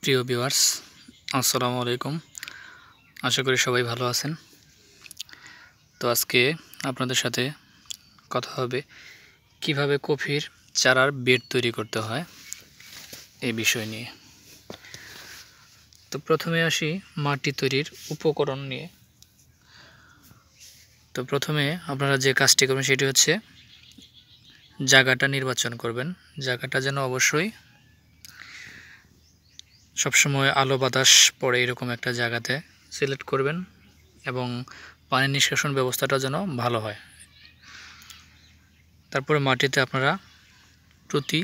প্রিয় ভিউয়ার্স, আসসালামু আলাইকুম। আশা করি সবাই ভালো আছেন। তো আজকে আপনাদের সাথে কথা হবে কিভাবে কফির চারার বেড তৈরি করতে হয় এই বিষয় নিয়ে। তো প্রথমে আসি মাটি তৈরির উপকরণ নিয়ে। তো প্রথমে আপনারা যে কাজটি করবেন সেটি হচ্ছে জায়গাটা নির্বাচন করবেন। জায়গাটা যেন অবশ্যই সবসময় আলো বাতাস পড়ে এরকম একটা জায়গাতে সিলেক্ট করবেন এবং পানি নিষ্কাশন ব্যবস্থাটা যেন ভালো হয়। তারপরে মাটিতে আপনারা প্রতি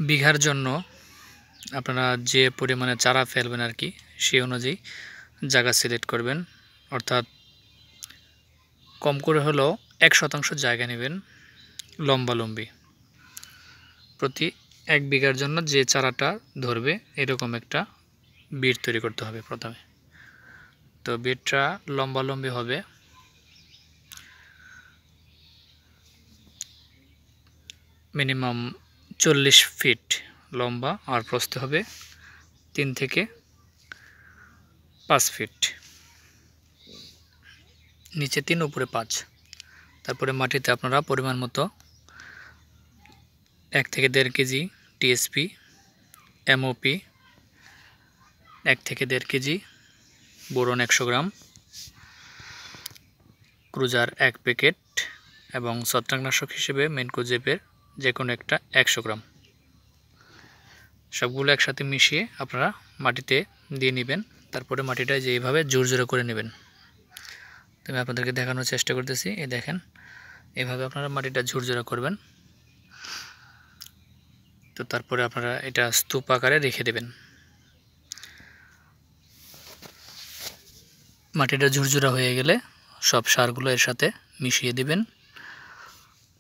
বিঘার জন্য আপনারা যে পরিমাণে চারা ফেলবেন আর কি, সেই অনুযায়ী জায়গা সিলেক্ট করবেন। অর্থাৎ কম করে হলেও 1% জায়গা নেবেন লম্বালম্বি। প্রতি 1 বিঘার জন্য যে চারাটা ধরবে এরকম একটা বিট তৈরি করতে হবে প্রথমে। তো বিটটা লম্বালম্বি হবে মিনিমাম 40 ফিট লম্বা, আর প্রস্থ হবে 3 থেকে 5 ফিট, নিচে 3 উপরে 5। তারপরে মাটিতে আপনারা পরিমাণ মতো 1 থেকে 1.5 কেজি টিএসপি, এমওপি 1 থেকে 1.5 কেজি, বোরন 100 গ্রাম, ক্রুজার 1 প্যাকেট এবং ছত্রাকনাশক হিসেবে মেনকোজেবের যে কোনো একটা 100 গ্রাম, সবগুলো একসাথে মিশিয়ে আপনারা মাটিতে দিয়ে নেবেন। তারপরে মাটিটা যেইভাবে জোরজোরে করে নেবেন। তো আমি আপনাদেরকে দেখানোর চেষ্টা করতেছি। এই দেখেন, এভাবে আপনারা মাটিটা ঝুরঝুরা করবেন। তো তারপরে আপনারা এটা স্তূপ আকারে রেখে দেবেন। মাটিটা ঝুরঝুরা হয়ে গেলে সব সারগুলো এর সাথে মিশিয়ে দিবেন।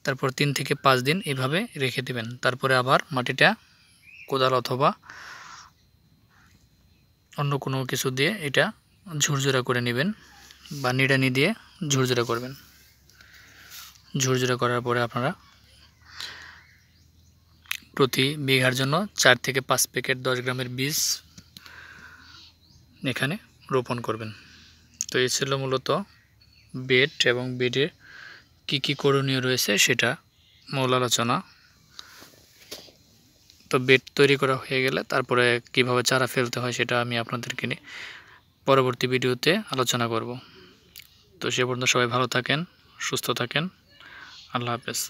তারপর 3 থেকে 5 দিন এভাবে রেখে দেবেন। তারপরে আবার মাটিটা কোদাল অথবা অন্য কোনো কিছু দিয়ে এটা ঝুরঝুরা করে নেবেন, বা নিড়ানি দিয়ে ঝুরঝুরা করবেন। ঝুরঝুরা করার পরে আপনারা প্রতি বিঘার জন্য 4 থেকে 5 প্যাকেট 10 গ্রামের বীজ এখানে রোপণ করবেন। তো এই ছিল মূলত বেড এবং বেডে কি কি করণীয় রয়েছে সেটা মূল আলোচনা। তো বেড তৈরি করা হয়ে গেলে তারপরে কিভাবে চারা ফেলতে হয় সেটা আমি আপনাদেরকে পরবর্তী ভিডিওতে আলোচনা করব। তো সে পর্যন্ত সবাই ভালো থাকেন, সুস্থ থাকেন। আল্লাহ হাফেজ।